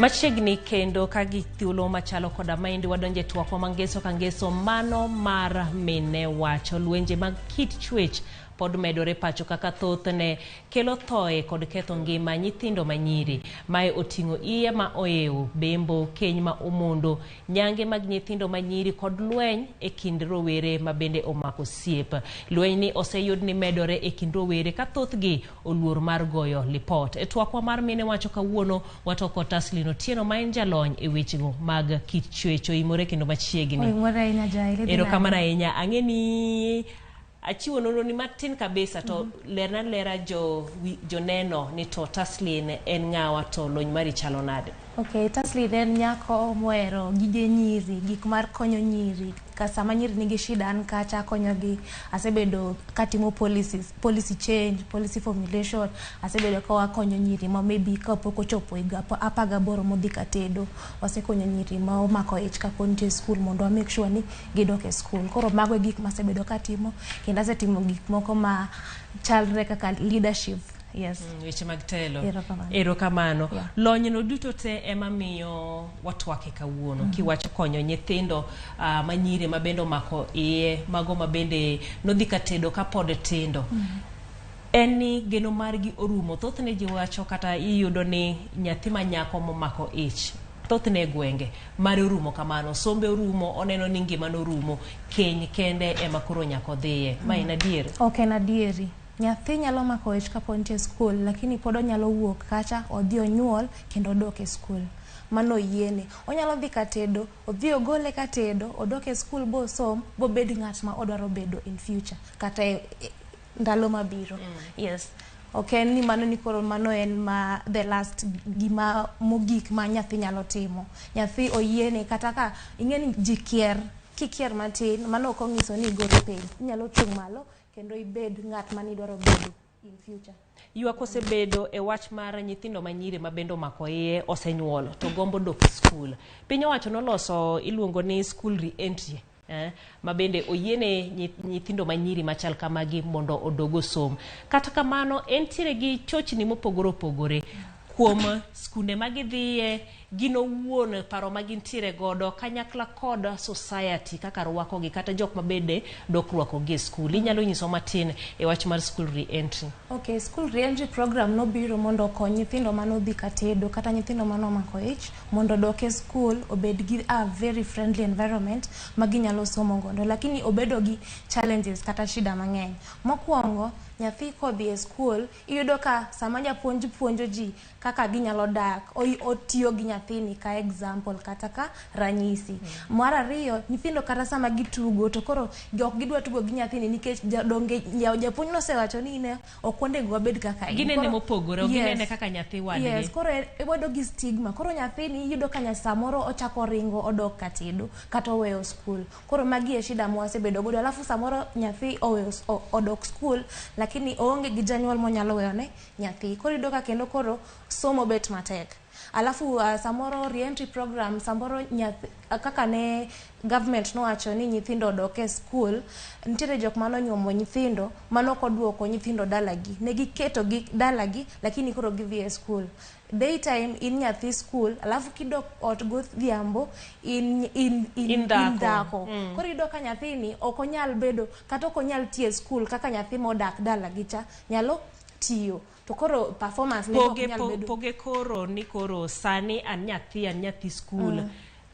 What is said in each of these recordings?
Machiegni kendo kagi thuolo machalo koda maendi wadonje twako mangeso kangeso mano mar mine wacho lwenje mag kit chwech pod medore pacho kaka thothne kelo thoe kod ketho ngima nyithindo manyiri. Mae oting'o iye ma oewo, bembo, keny ma omondo, nyange mag nyithindo manyiri kod lweny e kind rowere ma bende omako siep. Lweny ni oseyud ni medore e kind rowere ka thothgi oluor mar goyo lipot. E twakwa mar mine wacho kawuono watoko Taslin Otieno ma en jalony e wechego mag kit chwech. Oimore kendo machiegni. Oimore ahinya Jaile. Erokamano ahinya. Ang'eni achiwo nonro ni matin kabisa to lera joneno ni to Taslin en ng'awa to lony mari chalo nade? Okay, Taslin en nyako mohero gige nyiri, gik mar konyo nyiri. Sama nyiri nigi shida an kacha konyogi. Asebedo katimo policy change, policy formulation. Asebedo ka wakonyo nyiri ma maybe kapok ochopo higa 18 modhi katedo. Wasekonyo nyiri ma omako ich kapok nitie school mondo make sure ni gidok e school. Koro mago gik ma asebedo katimo. Kendo asetimo gik moko ma chalre kaka leadership. Yes. Weche mag telo. Erokamano. Yeah. Lony no duto te ema miyo watwake kawuono. Kiwacho konyo nyithindo manyiri mabendo mako iye, mago mabende nodhi katedo kapod tindo. Eni geno margi orumo. Thothne ji wacho kata iyudo ni nyathi manyako momako ich. Thothne gwenge mare orumo kamano, sombe orumo, oneno ni ngima no orumo, keny kende ema koro nyako dhiye. Ma en adier? Okay, na adieri. Nyathi nyalo mako ich kapod nitie school, lakini pod onyalo wuok kacha, odhi onyuol kendo odok e school. Mano yiene. Onyalo dhi katedo, odhi ogole katedo, odok e school bo som, bo bed ng'at ma odwaro bedo in future kata ndalo mabiro. Yes. Okay, ni mano ni koro mano en ma the last gima mogik ma nyathi nyalo timo. Nyathi oyiene kata ka ing'eni jikier, kikier matin, mano ok onyiso ni igoro piny. Inyalo chung' malo kendo ibed ng'at mani dwaro bedo in future. Ywak osebedo e wach mar nyithindo manyiri ma bendo mako iye osenyuol to gombo dok school. Piny owacho noloso iluongo ni school re-entry. Ma bende oyiene nyithindo manyiri machal kamagi mondo odogo som. Kata kamano entiere gi chochni mopogore opogore kuom skunde magidhiye, gino wuon paro magintiere godo kanyakla kod society kaka rwakogi kata jok mabende dok rwakogi e skul. Inyalo nyiso matin e wach mar school re-entry. Okay, school re-entry program no biro mondo okony nyithindo manodhi katedo kata nyithindo manomako ich mondo dok e school obed gi a very friendly environment maginyalo somo godo, lakini obedo gi challenges kata shida mang'eny. Mokwongo, nyathi kodhi e school iyudo ka sama japuonj puonjo ji kaka ginyalo dak, otiyo gi nyathini ka example kata ka ranyisi. Mar ariyo, nyithindo kata sama gitugo to koro ok gidwa tugo gi nyathini nikech japuonj nosewacho ni ne ok onego wabed kaka in. Ginene mopogore, ginene kaka nyathi wadgi. Yes, koro ibodo gi stigma. Koro nyathini iyudo ka samoro ochako ringo odok katedo kata oweyo school. Koro magi e shida mwasebedo godo. Alafu samoro nyathi odok school lakini oonge gi janyuol monyalo weyone nyathi. Koro iyudo ka kendo koro somo bet matek. Alafu samoro re-entry program samoro kaka ne government nowacho ni nyithindo odok e school, nitiere jok mano nyuomo nyithindo mano kodwoko nyithindo dalagi. Ne giketo gi dalagi lakini koro gidhi e school. Daytime in nyathi school, alafu kidok ot godhiambo in dako. Koro iyudo ka nyathini ok onyal bedo kata ok onyal tiyo school kaka nyathi modak dalagi cha nyalo tiyo. To koro performance ne ok nyal bedo. Poge koro ni koro sani an nyathi school.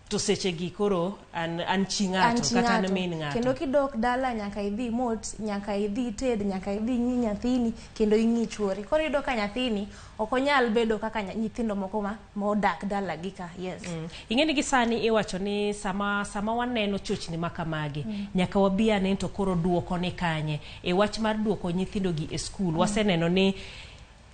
To seche gi koro an chingato kata an min ng'ato. Kendo kidok dala nyaka idhi mot, nyaka idhi ted, nyaka idhi ng'i nyathini kendo ing'i chuori. Koro iyudo ka nyathini ok onyal bedo kaka nyithindo moko modak dala gi ka. Yes. Ing'eni gi sani iwacho ni sama waneno chochni makamagi nyaka wabi ane to koro duoko ni kanye e wach mar duoko nyithindo gi e school. Waseneno ni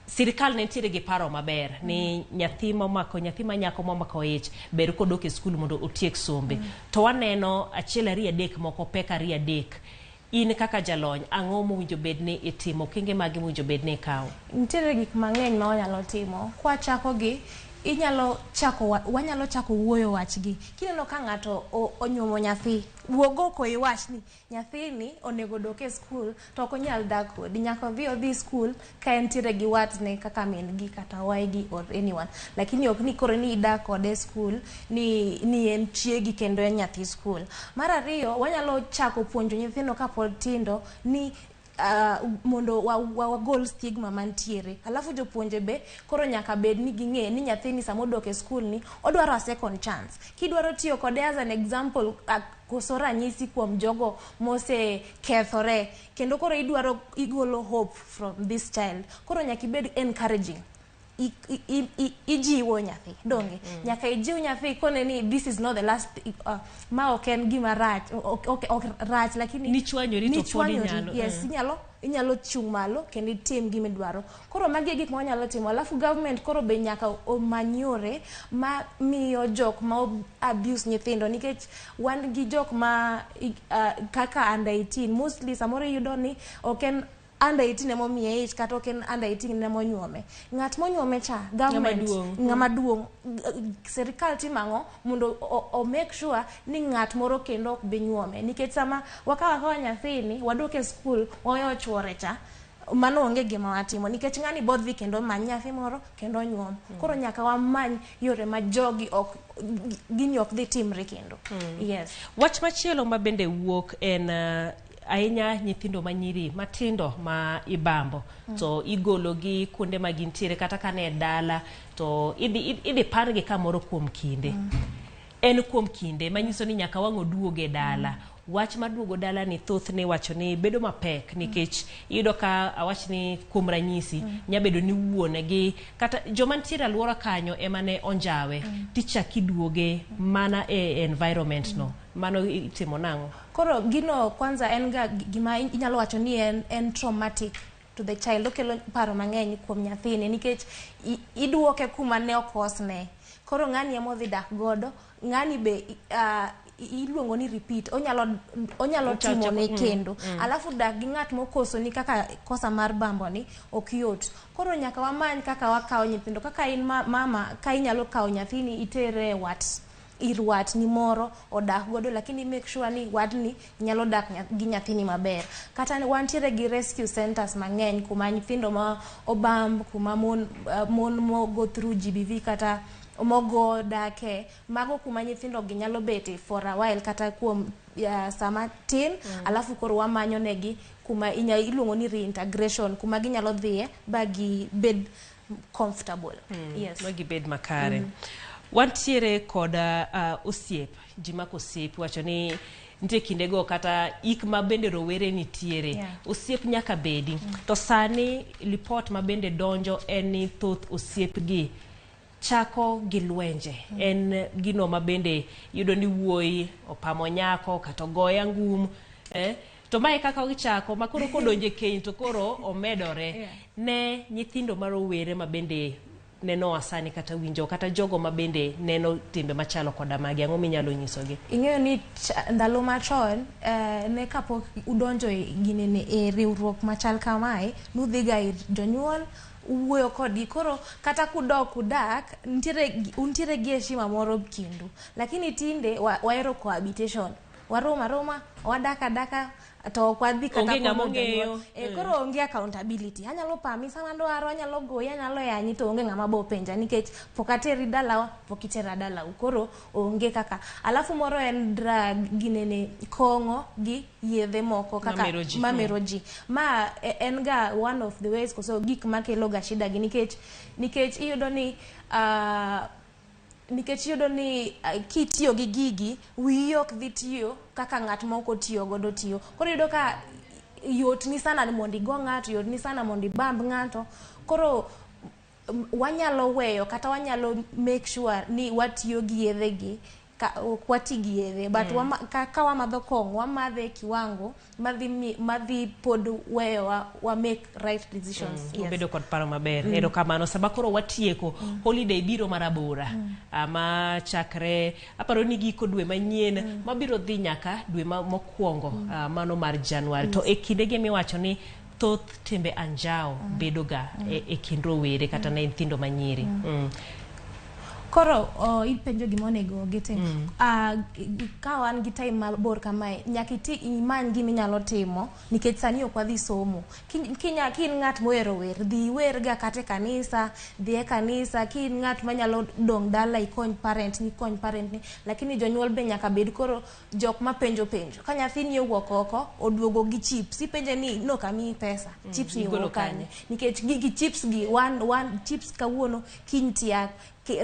sirikal ne ntiere gi paro maber ni nyathi manyako momako ich ber kodok e skul mondo otiek sombe. To waneno achiel ariyo adek moko pek ariyo adek. In kaka jalony ang'o mowinjo bedni itimo, okenge magi mowinjo bedni ikawo? Nitiere gik mang'eny ma wanyalo timo. Kwachako gi wanyalo chako wuoyo wachgi. Kineno ka ng'ato onyuomo nyathi, wuogo ko iwach ni nyathini onego dok e skul to ok onyal dak kodi, nyaka odhi skul ka entiere gi watne kaka min gi kata waygi or anyone, lakini ok ni koro ni idak kode skul ni en chiegi kendo en nyathi skul. Mar ariyo, wanyalo chako puonjo nyithindo kapod tindo ni mondo wagol stigma mantiere. Alafu jopuonje be koro nyaka bed ni ging'e ni nyathini samodok e skul ni odwaro a second chance. Kidwaro tiyo kode as an example, koso ranyisi kuom jogo mose kethore, kendo koro igolo hope from this child. Koro nyaka ibed encouraging, ijiwo nyathi donge nyaka ijiw nyathi kone ni this is not the last ma ok en gima rach, ok rach, lakini ni chwanyori to pod inyalo. Yes, inyalo chung' malo kendo itim gima idwaro. Koro magi gik ma wanyalo timo. Alafu government koro be nyaka omanyore ma miyo jok ma abuse nyithindo, nikech wan gi jok ma kaka under 18 mostly samoro yudo ni ok en under 18 emo miye ich kata ok en under 18 emo nyuome. Ng'at monyuome cha government ng'ama duong' serikal timang'o mondo o make sure ni ng'at moro kendo ok bi nyuome, nikech sama wakawa nyathini wadok e skul waweyo chuore cha, mano onge gima watimo, nikech ng'ani bodhi kendo many nyathi moro kendo nyuom. Koro nyaka wamany yore ma jogi gini ok dhi timre kendo. Yes. Wach machielo ma bende wuok en ahinya nyithindo manyiri matindo ma ibambo to igologi kuonde ma gintiere kata kane dala to idhi pargi kamoro kuom kinde. En kuom kinde manyiso ni nyaka wang'o duoge dala. Wach mar duogo dala ni thoth ne wacho ni bedo mapek, nikech iyudo ka awach ni kuom ranyisi nyabedo ni wuonegi kata joma ntiere alwora kanyo emane onjawe tichaki duoge mana e environment no. Mano itimo nang'o? Koro gino kwanza en ga gima inyalo wacho ni en traumatic to the child, okelo paro mang'eny kuom nyathini, nikech iduoke kuma ne okosne. Koro ng'ani emo dhi dak godo, ng'ani be iluongo ni repeat, onyalo timo ne kendo. Alafu dak gi ng'at mokoso ni kaka kosa mar bambo ni ok yot. Koro nyaka wamany kaka wakawo nyithindo, kaka in mama ka inyalo kawo nyathini itere ir wat ni moro odak godo, lakini make sure ni wadni nyalo dak gi nyathini maber. Kata wantiere gi rescue centers mang'eny kuma nyithindo ma obamb, kuma mon mo go through GBV kata mogo dake, mago kuma nyithindo gi nyalo bete for a while kata kuom sama tin. Alafu koro wamanyo negi kuma iluongo ni reintegration, kuma ginyalo dhiye ba gi bed comfortable. Yes, ma gi bed makare. Wantiere koda osiep, jimako osiep, wacho ni ntie kindego kata ik ma bende rowere nitiere. Osiep nyaka bedi. To sani report ma bende donjo en ni thoth osiep gi chako gi lwenje. En gino ma bende yudo ni wuoi opamo nyako kata goya ngum. To mae kaka gichako makoro kodonje keny to koro omedore. Ne nyithindo marowere ma bende neno asani kata winjo kata jogo ma bende neno timbe machalo koda magi, ang'o minyalo nyisogi? Ing'eyo ni ndalo machon ne kapok udonjo ginene e riwruok machal kamae, nudhiga ir jonyuol uwuoyo kodgi. Koro kata kudok udak untiere gi heshima moro kindu, lakini tinde waero cohabitation, waroma wadaka to kwadhi kata ng'eyo. Koro onge accountability. Anyalo pami sama ndwaro, anyalo goyi, anyalo yanyi, to onge ng'ama bo penja, nikech pokateri dalawa pokitera dalau. Koro onge kaka. Alafu moro en drug ginene kongo gi yedhe moko kaka mameroji. Ma en ga one of the ways koso gik makelo ga shida gi, nikech iyudo ni kitiyo gi gigi wiyi ok dhi tiyo kaka ng'at moko tiyo godo tiyo. Koro iyudo ka yot ni sana mondo igo ng'ato, yot ni sana mondo ibamb ng'ato. Koro wanyalo weyo kata wanyalo make sure ni watiyo gi yedhe gi, wati gi yedhe, but ka wamadho kong'o wamadhe kiwango madhi pod weyo wa make right decisions. Bedo kod paro maber. Ero kamano sama koro watieko holiday biro marabora ama chakre aparo ni giko dwe manyien mabiro dhi nyaka dwe mokwongo mano mar Januari. To e kindege miwacho ni thoth timbe anjao bedoga e kind rowere kata na nyithindo manyiri. Koro ipenjo gima onego gitim. Ka wan gi time mabor kamae, nyaka imany gima inyalo timo nikech sani ok wadhi somo. Kin ng'at mohero wer, dhi wer ga kata e kanisa, dhi e kanisa. Kin ng'at manyalo dong dala ikony parent ni, lakini jonyuol be nyaka bed koro jok ma penjo. Ka nyathini owuok oko, oduogo gi chips, ipenje ni no kamiyi pesa, chips ni owuok kanye? Nikech gigi chips gi, one chips kawuono, kiny tiak,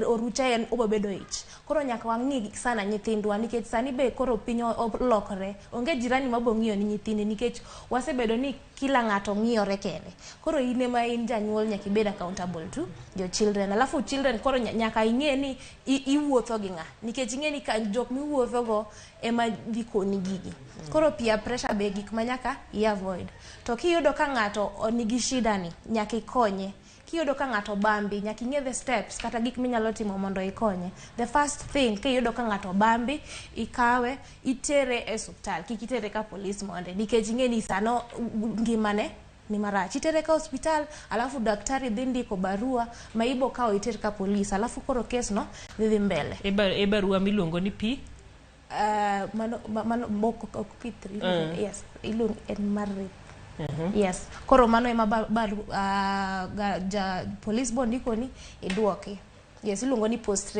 orucha en obobedo ich. Koro nyaka wang'i sana nyithindwa nikech sani be koro piny olokore. Onge jirani mabong'iyo ni nyithinde nikech wasebedo ni kila ng'ato ng'iyore kende. Koro in ema in janyuol nyaka ibed accountable to your children. Alafu children koro nyaka ing'e ni iwuotho gi ng'a, nikech ing'e ni jok miwuotho go ema dhi koni gigi. Koro peer pressure be gik ma nyaka avoid. To kiyudo ka ng'ato nigi shida ni, nyaka ikonye. Kiyudo ka ng'ato bambi, nyaka ing'e the steps kata gik minyalo timo mondo ikonye. The first thing, kiyudo ka ng'ato bambi, ikawe, itere e hospital, kik itere ka police monde, nikech ing'e ni sano ngimane ni marach. Itere ka hospital, alafu daktari dhi ndiko barua ma ibo kawo itere ka police, alafu koro case no dhi mbele. E barua miluongo ni P? Mano moko P3. Yes, iluongo en marriage. Yes, koro mano ema police bond iko ni iduoki. Yes, iluongo ni post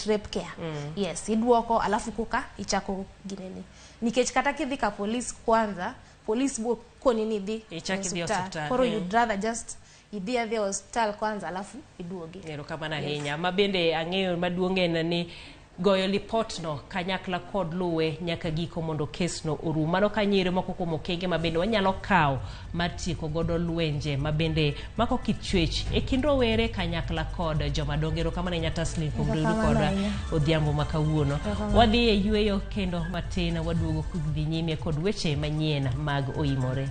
rape care. Yes, iduoko alafu kuka ichako gineni. Nikech kata kidhi ka police kwanza, police bo koni ni dhi hospital. Koro you'd rather just idhi adhi hospital kwanza alafu iduogi. Ero kamana hinya. Mabende ang'eyo maduong' en ni goyo lipot no kanyakla kod luwe nyaka giko mondo kes no orum. Mano kanyire moko kuom okenge mabende wanyalo kawo mar tieko godo lwenje mabende mako kit chwech e kind rowere kanyakla kod joma dongero. Kamano Nyatasni kuom riwru koda odhiambo makawuono. Wadhi e yueyo kendo matin, waduogo kudhi nyime kod weche manyien mag Oimore.